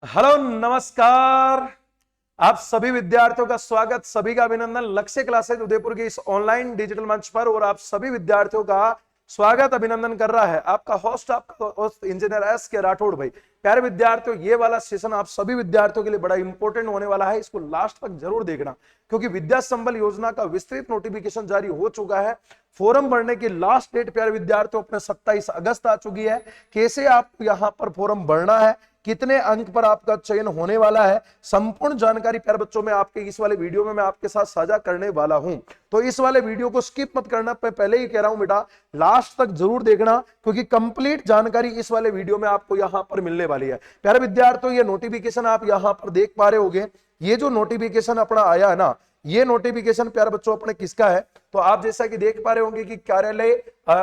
Hello नमस्कार। आप सभी विद्यार्थियों का स्वागत, सभी का अभिनंदन लक्ष्य क्लासेज उदयपुर के इस ऑनलाइन डिजिटल मंच पर। और आप सभी विद्यार्थियों का स्वागत अभिनंदन कर रहा है आपका होस्ट इंजीनियर एस के राठौड़ भाई। प्यारे विद्यार्थियों, ये वाला सेशन आप सभी विद्यार्थियों के लिए बड़ा इंपॉर्टेंट होने वाला है, इसको लास्ट तक जरूर देखना, क्योंकि विद्या संबल योजना का विस्तृत नोटिफिकेशन जारी हो चुका है। फॉर्म भरने की लास्ट डेट प्यारे विद्यार्थियों अपने 27 अगस्त आ चुकी है। कैसे आप यहां पर फॉर्म भरना है, कितने अंक पर आपका चयन होने वाला है, संपूर्ण जानकारी प्यारे बच्चों में आपके इस वाले वीडियो में मैं आपके साथ साझा करने वाला हूं। तो इस वाले वीडियो को स्किप मत करना, मैं पहले ही कह रहा हूं बेटा, लास्ट तक जरूर देखना, क्योंकि कंप्लीट जानकारी इस वाले वीडियो में आपको यहां पर मिलने वाली है। प्यारे विद्यार्थियों, ये नोटिफिकेशन आप यहां पर देख पा रहे होंगे। ये जो नोटिफिकेशन अपना आया है ना, ये नोटिफिकेशन प्यारे बच्चों अपने किसका है, तो आप जैसा कि देख पा रहे होंगे कि कार्यालय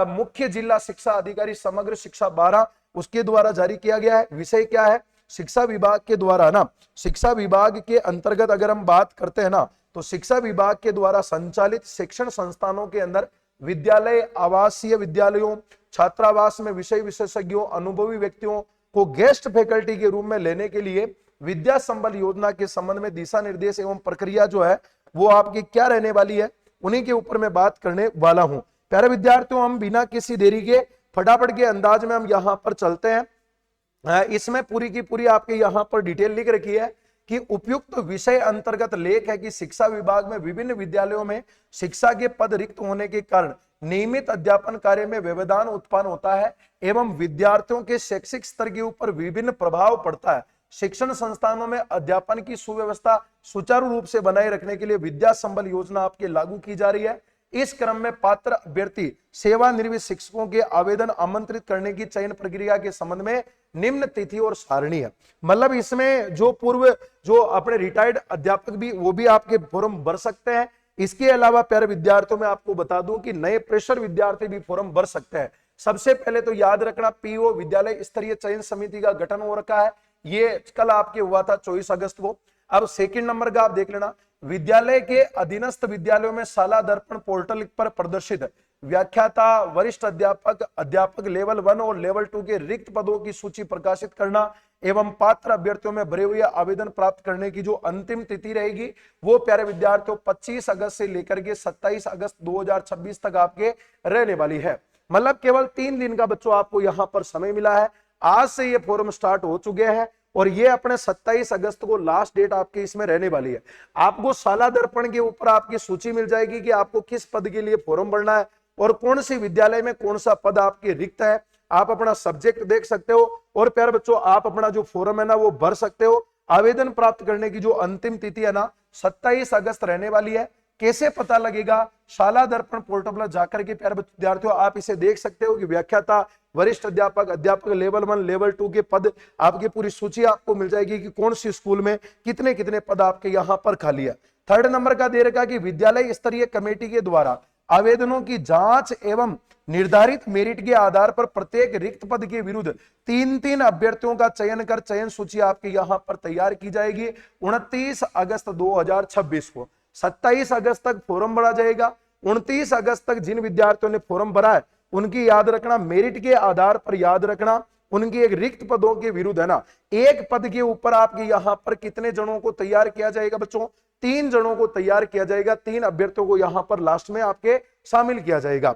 मुख्य जिला शिक्षा अधिकारी समग्र शिक्षा 12 उसके द्वारा जारी किया गया है। विषय क्या है, शिक्षा विभाग के द्वारा ना, शिक्षा विभाग के अंतर्गत अगर हम बात करते हैं ना, तो शिक्षा विभाग के द्वारा संचालित शिक्षण संस्थानों के अंदर विद्यालय, आवासीय विद्यालयों, छात्रावास में विषय विशेषज्ञों, अनुभवी व्यक्तियों को गेस्ट फैकल्टी के रूप में लेने के लिए विद्या संबल योजना के संबंध में दिशा निर्देश एवं प्रक्रिया जो है वो आपकी क्या रहने वाली है, उन्हीं के ऊपर मैं बात करने वाला हूं। प्यारे विद्यार्थियों, हम बिना किसी देरी के फटाफट के अंदाज में हम यहां पर चलते हैं। इसमें पूरी की पूरी आपके यहां पर डिटेल लिख रखी है कि उपयुक्त विषय अंतर्गत लेख है कि शिक्षा विभाग में विभिन्न विद्यालयों में शिक्षा के पद रिक्त होने के कारण नियमित अध्यापन कार्य में व्यवधान उत्पन्न होता है एवं विद्यार्थियों के शैक्षिक स्तर के ऊपर विभिन्न प्रभाव पड़ता है। शिक्षण संस्थानों में अध्यापन की सुव्यवस्था सुचारू रूप से बनाए रखने के लिए विद्या संबल योजना आपके लागू की जा रही है। इस क्रम में पात्र अभ्यर्थी सेवानिवृत्त शिक्षकों के आवेदन आमंत्रित करने की चयन प्रक्रिया के संबंध में निम्न तिथि और सारणी है। मतलब इसमें जो पूर्व जो अपने रिटायर्ड अध्यापक भी वो भी आपके फॉर्म भर सकते हैं। इसके अलावा प्यारे विद्यार्थियों में आपको बता दूं कि नए प्रेशर विद्यार्थी भी फॉर्म भर सकते हैं। सबसे पहले तो याद रखना, पीओ विद्यालय स्तरीय चयन समिति का गठन हो रखा है, ये कल आपके हुआ था 24 अगस्त को। अब सेकंड नंबर का आप देख लेना, विद्यालय के अधीनस्थ विद्यालयों में शाला दर्पण पोर्टल पर प्रदर्शित व्याख्याता, वरिष्ठ अध्यापक, अध्यापक लेवल 1 और लेवल 2 के रिक्त पदों की सूची प्रकाशित करना एवं पात्र अभ्यर्थियों में भरे हुए आवेदन प्राप्त करने की जो अंतिम तिथि रहेगी वो प्यारे विद्यार्थियों 25 अगस्त से लेकर के 27 अगस्त 2026 तक आपके रहने वाली है। मतलब केवल 3 दिन का बच्चों आपको यहां पर समय मिला है। आज से ये फॉर्म स्टार्ट हो चुके हैं और ये अपने 27 अगस्त को लास्ट डेट आपकी इसमें रहने वाली है। आपको शाला दर्पण के ऊपर आपकी सूची मिल जाएगी कि आपको किस पद के लिए फॉर्म भरना है और कौन सी विद्यालय में कौन सा पद आपके रिक्त है। आप अपना सब्जेक्ट देख सकते हो और प्यारे बच्चों आप अपना जो फॉर्म है ना वो भर सकते हो। आवेदन प्राप्त करने की जो अंतिम तिथि है ना 27 अगस्त रहने वाली है। कैसे पता लगेगा, शाला दर्पण पोर्टल पर जाकर के प्यारे विद्यार्थियों आप इसे देख सकते हो कि व्याख्याता, वरिष्ठ अध्यापक, अध्यापक लेवल 1 लेवल 2 के पद आपकी पूरी सूची आपको मिल जाएगी कि कौन सी स्कूल में कितने कितने पद आपके यहां पर खाली है। थर्ड नंबर का दे रखा कि विद्यालय स्तरीय कमेटी के द्वारा आवेदनों की जांच एवं निर्धारित मेरिट के आधार पर प्रत्येक रिक्त पद के विरुद्ध 3-3 अभ्यर्थियों का चयन कर चयन सूची आपके यहां पर तैयार की जाएगी। 29 अगस्त 2026 को 27 अगस्त तक फॉर्म भरा जाएगा। 29 अगस्त तक जिन विद्यार्थियों ने फॉर्म भरा है उनकी याद रखना, मेरिट के आधार पर याद रखना, उनकी एक रिक्त पदों के विरुद्ध है ना, एक पद के ऊपर आपके यहां पर कितने जनों को तैयार किया जाएगा बच्चों, 3 जनों को तैयार किया जाएगा। 3 अभ्यर्थियों को यहां पर लास्ट में आपके शामिल किया जाएगा।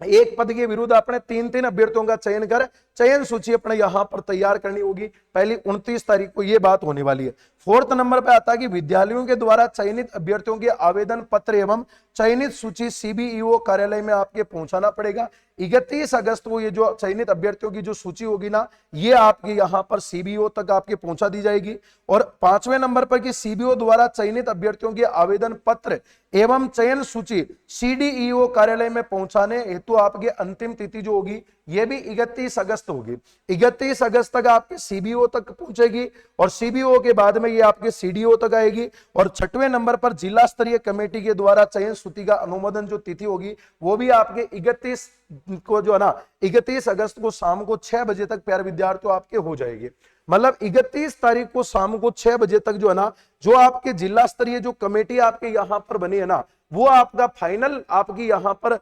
एक पद के विरुद्ध अपने 3-3 अभ्यर्थियों का चयन कर चयन सूची अपने यहां पर तैयार करनी होगी। पहली 29 तारीख को यह बात होने वाली है। फोर्थ नंबर पे आता है कि विद्यालयों के द्वारा चयनित अभ्यर्थियों के आवेदन पत्र एवं चयनित सूची सीबीईओ कार्यालय में आपके पहुंचाना पड़ेगा। 31 अगस्त को ये जो चयनित अभ्यर्थियों की जो सूची होगी ना ये आपके यहां पर सीबीओ तक आपके पहुंचा दी जाएगी। और 5वें नंबर पर कि सीबीओ द्वारा चयनित अभ्यर्थियों के आवेदन पत्र एवं चयन सूची सीडीईओ कार्यालय में पहुंचाने हेतु आपके अंतिम तिथि जो होगी ये भी 31 अगस्त होगी। 31 अगस्त तक आपके सीबीओ तक पहुंचेगी और सीबीओ के बाद में ये आपके सीडीओ तक आएगी। और 6वें नंबर पर जिला स्तरीय कमेटी के द्वारा चयन सूची का अनुमोदन जो तिथि होगी वो भी आपके 31 को जो है ना 31 अगस्त को शाम को 6 बजे तक प्यारे विद्यार्थियों आपके हो जाएगी। मतलब 31 तारीख को शाम को 6 बजे तक जो है ना जो आपके जिला स्तरीय जो कमेटी आपके यहां पर बनी है ना वो आपका फाइनल आपकी यहां पर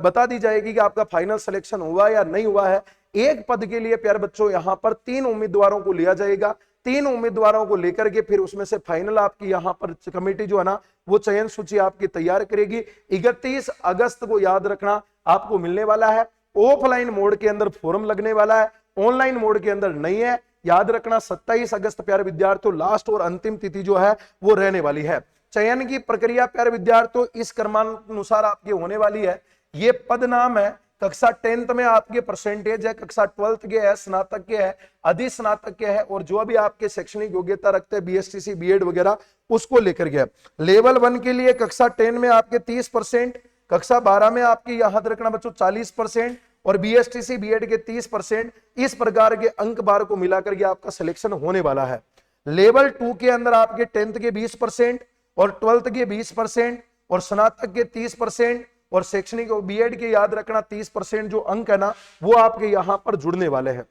बता दी जाएगी कि आपका फाइनल सिलेक्शन हुआ या नहीं हुआ है। एक पद के लिए प्यारे बच्चों यहां पर 3 उम्मीदवारों को लिया जाएगा। 3 उम्मीदवारों को लेकर के फिर उसमें से फाइनल आपकी यहाँ पर कमेटी जो है ना वो चयन सूची आपकी तैयार करेगी। 31 अगस्त को याद रखना आपको मिलने वाला है। ऑफलाइन मोड के अंदर फॉर्म लगने वाला है, ऑनलाइन मोड के अंदर नहीं है। याद रखना 27 अगस्त प्यारे विद्यार्थियों लास्ट और अंतिम तिथि जो है वो रहने वाली है। चयन की प्रक्रिया प्यारे विद्यार्थियों इस क्रमानुसार आपकी होने वाली है। ये पद नाम है, कक्षा 10th में आपके परसेंटेज है, कक्षा 12th के है, स्नातक के है, अधिस्नातक के है, और जो भी आपके शैक्षणिक योग्यता रखते हैं बीएसटीसी बीएड वगैरह उसको लेकर के। लेवल 1 के लिए कक्षा 10 में आपके 30%, कक्षा 12 में आपकी याद रखना बच्चों 40% और बीएसटीसी बीएड के 30%। इस प्रकार के अंक बार को मिलाकर के आपका सिलेक्शन होने वाला है। लेवल 2 के अंदर आपके 10th के 20% और 12th के 20% और स्नातक के 30% और शैक्षणिक बीएड के याद रखना 30% जो अंक है ना वो आपके यहां पर जुड़ने वाले हैं।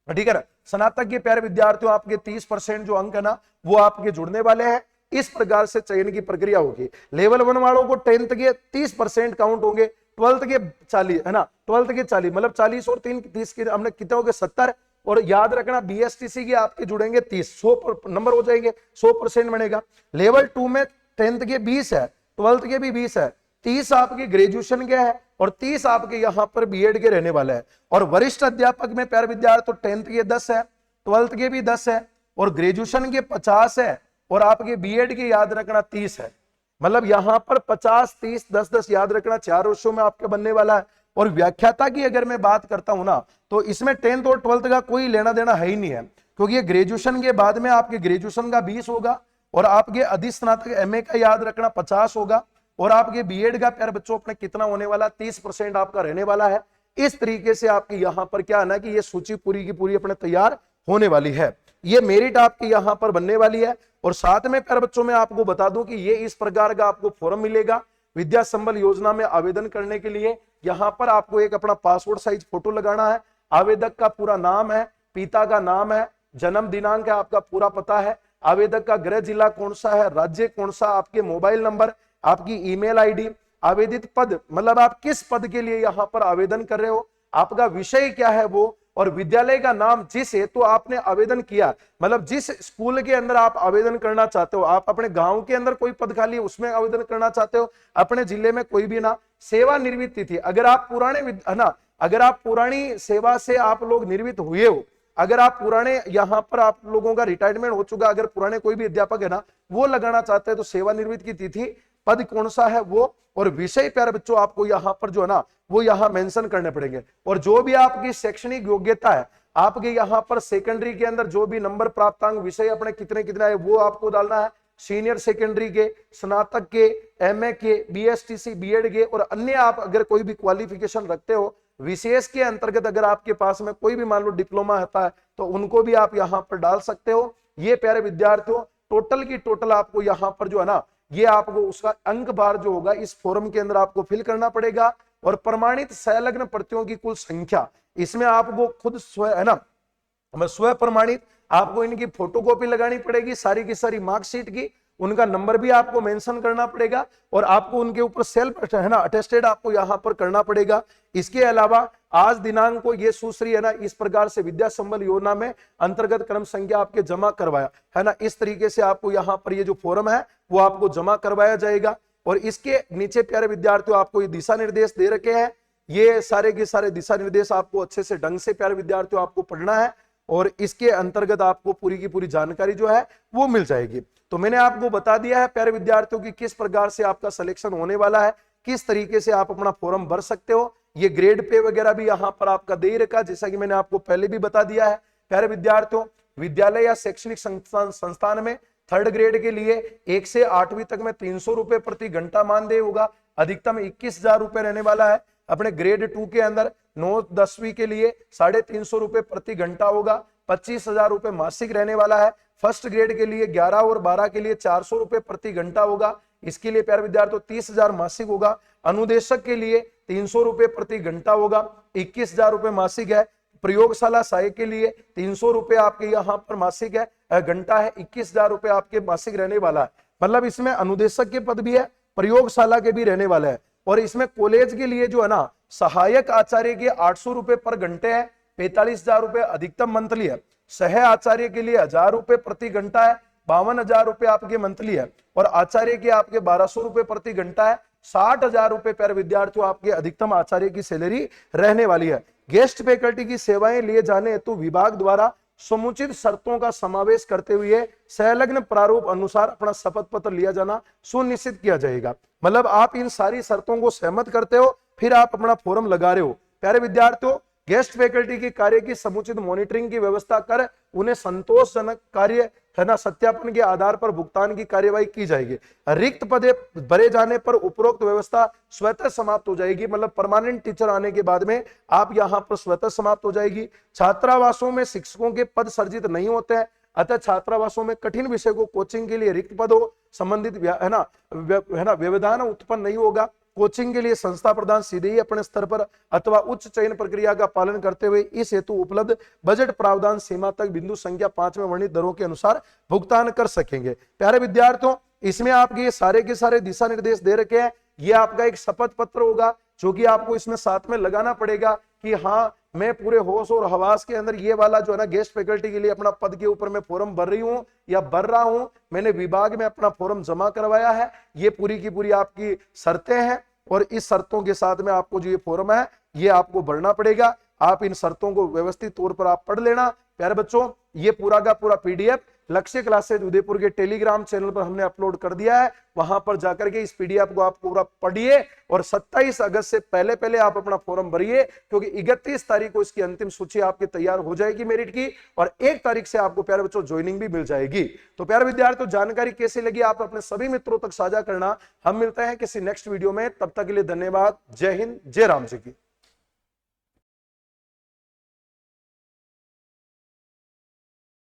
ठीक है ना, स्नातक के प्यारे विद्यार्थियों आपके 30% जो अंक है ना वो आपके जुड़ने वाले हैं। इस प्रकार से चयन की प्रक्रिया होगी। लेवल 1 वालों को 10th के 30% काउंट होंगे, 12th के 40 है ना, 12th के 40 मतलब 40 और 3 30 के हमने कितने हो गए 70। और याद रखना बीएसटीसी के आपके जुड़ेंगे 30, 100 नंबर हो जाएंगे, 100% बनेगा। लेवल 2 में 10th के 20 है, 12th के भी 20 है, 30 आपके ग्रेजुएशन के है और 30 आपके यहां पर बीएड के रहने वाले हैं। और वरिष्ठ अध्यापक में प्यारे विद्यार्थी तो 10th के 10 है, 12th के भी 10 है और ग्रेजुएशन के 50 है और आपके बीएड के याद रखना 30 है। मतलब यहां पर 50 30 10 10 याद रखना 4 वर्षों में आपके बनने वाला है। और व्याख्याता की अगर मैं बात करता हूं ना तो इसमें 10th और 12th का कोई लेना देना है ही नहीं है, क्योंकि ये ग्रेजुएशन के बाद में आपके ग्रेजुएशन का 20 होगा और आपके अधिस्नातक एमए का याद रखना 50 होगा और आपके बीएड का प्यारे बच्चों अपने कितना होने वाला 30% आपका रहने वाला है। इस तरीके से आपकी यहां पर क्या है ना कि ये सूची पूरी की पूरी अपने तैयार होने वाली है। ये मेरिट आपकी यहां पर बनने वाली है। और साथ में प्यारे बच्चों में आपको बता दूं कि ये इस प्रकार का आपको फॉर्म मिलेगा विद्या संबल योजना में आवेदन करने के लिए। यहां पर आपको एक अपना पासपोर्ट साइज फोटो लगाना है, आवेदक का पूरा नाम है, पिता का नाम है, जन्म दिनांक है, आपका पूरा पता है, आवेदक का गृह जिला कौन सा है, राज्य कौन सा, आपके मोबाइल नंबर, आपकी ईमेल आईडी, आवेदित पद मतलब आप किस पद के लिए यहां पर आवेदन कर रहे हो, आपका विषय क्या है वो, और विद्यालय का नाम जिस हेतु तो आपने आवेदन किया, मतलब जिस स्कूल के अंदर आप आवेदन करना चाहते हो, आप अपने गांव के अंदर कोई पद खाली है उसमें आवेदन करना चाहते हो, अपने जिले में कोई भी ना, सेवानिवृत्त तिथि अगर आप पुराने है ना, अगर आप पुरानी सेवा से आप लोग निवृत्त हुए हो, अगर आप पुराने यहां पर आप लोगों का रिटायरमेंट हो चुका, अगर पुराने कोई भी अध्यापक है ना वो लगाना चाहते हैं तो सेवानिवृत्त की तिथि, पद कौन सा है वो, और विषय प्यारे बच्चों आपको यहां पर जो है ना वो यहां मेंशन करने पड़ेंगे। और जो भी आपकी शैक्षणिक योग्यता है, आपके यहां पर सेकेंडरी के अंदर जो भी नंबर प्राप्तांक विषय अपने कितने कितना है वो आपको डालना है, सीनियर सेकेंडरी के, स्नातक के, एमए के, बीएसटीसी बीएड के, और अन्य आप अगर कोई भी क्वालिफिकेशन रखते हो विशेष के अंतर्गत अगर आपके पास में कोई भी मान लो डिप्लोमा होता है तो उनको भी आप यहां पर डाल सकते हो। ये प्यारे विद्यार्थियों टोटल की टोटल आपको यहां पर जो है ना ये आपको उसका अंक बार जो होगा इस फॉर्म के अंदर आपको फिल करना पड़ेगा। और प्रमाणित संलग्न प्रतियों की कुल संख्या, इसमें आपको खुद स्वयं है ना स्व प्रमाणित आपको इनकी फोटोकॉपी लगानी पड़ेगी, सारी की सारी मार्कशीट की, उनका नंबर भी आपको मेंशन करना पड़ेगा और आपको उनके ऊपर सेल्फ है ना अटेस्टेड आपको यहां पर करना पड़ेगा। इसके अलावा आज दिनांक को ये सुश्री है ना इस प्रकार से विद्या संबल योजना में अंतर्गत क्रम संख्या आपके जमा करवाया है ना, इस तरीके से आपको यहाँ पर ये जो फॉर्म है वो आपको जमा करवाया जाएगा। और इसके नीचे प्यारे विद्यार्थियों आपको ये दिशा निर्देश दे रखे हैं, ये सारे के सारे दिशा निर्देश आपको अच्छे से ढंग से प्यारे विद्यार्थियों आपको पढ़ना है और इसके अंतर्गत आपको पूरी की पूरी जानकारी जो है वो मिल जाएगी। तो मैंने आपको बता दिया है प्यारे विद्यार्थियों की किस प्रकार से आपका सिलेक्शन होने वाला है, किस तरीके से आप अपना फॉर्म भर सकते हो। ये ग्रेड पे वगैरह भी यहाँ पर आपका दे रखा, जैसा कि मैंने आपको पहले भी बता दिया है। प्यारे विद्यार्थियों विद्यालय या शैक्षणिक संस्थान में 3rd ग्रेड के लिए 1 से 8वीं तक में 300 रुपए प्रति घंटा मानदेय होगा, अधिकतम 21,000 रुपए रहने वाला है। अपने ग्रेड 2 के अंदर 9-10वीं के लिए 350 रुपए प्रति घंटा होगा, 25,000 रुपए मासिक रहने वाला है। फर्स्ट ग्रेड के लिए 11 और 12 के लिए 400 रुपए प्रति घंटा होगा, इसके लिए प्यारे विद्यार्थियों 30,000 मासिक होगा। अनुदेशक के लिए 300 रुपए प्रति घंटा होगा, 21,000 रुपए मासिक है। प्रयोगशाला सहायक के लिए 300 रुपए आपके यहाँ पर मासिक है, घंटा है, 21,000 रुपए आपके मासिक रहने वाला है। मतलब इसमें अनुदेशक के पद भी है, प्रयोगशाला के भी रहने वाले हैं। और इसमें कॉलेज के लिए जो है ना सहायक आचार्य के 800 रुपए पर घंटे है, 45,000 रुपए अधिकतम मंथली है। सह आचार्य के लिए 1000 रुपए प्रति घंटा है, 52,000 रुपए आपके मंथली है, और आचार्य के आपके 1200 रुपए प्रति घंटा है, 60,000 रुपए प्यारे विद्यार्थियों आपके अधिकतम आचार्य की सैलरी रहने वाली है। गेस्ट फैकल्टी की सेवाएं लिए जाने हेतु विभाग द्वारा समुचित शर्तों का समावेश करते हुए संलग्न प्रारूप अनुसार अपना शपथ पत्र लिया जाना सुनिश्चित किया जाएगा। मतलब आप इन सारी शर्तों को सहमत करते हो, फिर आप अपना फॉर्म लगा रहे हो। प्यारे विद्यार्थियों, गेस्ट फैकल्टी के कार्य की समुचित मॉनिटरिंग की व्यवस्था कर उन्हें संतोषजनक कार्य है ना सत्यापन के आधार पर भुगतान की कार्यवाही की जाएगी। रिक्त पदे भरे जाने पर उपरोक्त व्यवस्था स्वतः समाप्त हो जाएगी। मतलब परमानेंट टीचर आने के बाद में आप यहाँ पर स्वतः समाप्त हो जाएगी। छात्रावासों में शिक्षकों के पद सर्जित नहीं होते हैं, अतः छात्रावासों में कठिन विषय को कोचिंग के लिए रिक्त पद हो संबंधित है ना व्यवधान उत्पन्न नहीं होगा। कोचिंग के लिए संस्था प्रदान सीधे ही अपने स्तर पर अथवा उच्च चयन प्रक्रिया का पालन करते हुए इस हेतु उपलब्ध बजट प्रावधान सीमा तक बिंदु संख्या 5 में वर्णित दरों के अनुसार भुगतान कर सकेंगे। प्यारे विद्यार्थियों, इसमें आपके सारे के सारे दिशा निर्देश दे रखे हैं। ये आपका एक शपथ पत्र होगा जो कि आपको इसमें साथ में लगाना पड़ेगा कि हाँ, मैं पूरे होश और हवास के अंदर ये वाला जो है ना गेस्ट फैकल्टी के लिए अपना पद के ऊपर मैं फॉर्म भर रही हूँ या भर रहा हूँ, मैंने विभाग में अपना फॉर्म जमा करवाया है। ये पूरी की पूरी आपकी शर्तें हैं और इस शर्तों के साथ में आपको जो ये फॉर्म है ये आपको भरना पड़ेगा। आप इन शर्तों को व्यवस्थित तौर पर आप पढ़ लेना। प्यारे बच्चों, ये पूरा का पूरा पीडीएफ लक्ष्य क्लासेज उदयपुर के टेलीग्राम चैनल पर हमने अपलोड कर दिया है। वहां पर जाकर के इस पीडीएफ को आप पूरा पढ़िए और 27 अगस्त से पहले पहले आप अपना फॉर्म भरिए, क्योंकि 31 तारीख को इसकी अंतिम सूची आपकी तैयार हो जाएगी मेरिट की, और 1 तारीख से आपको प्यारे बच्चों ज्वाइनिंग भी मिल जाएगी। तो प्यारे विद्यार्थियों, जानकारी कैसी लगी आप अपने सभी मित्रों तक साझा करना। हम मिलते हैं किसी नेक्स्ट वीडियो में, तब तक के लिए धन्यवाद। जय हिंद, जय राम जी की।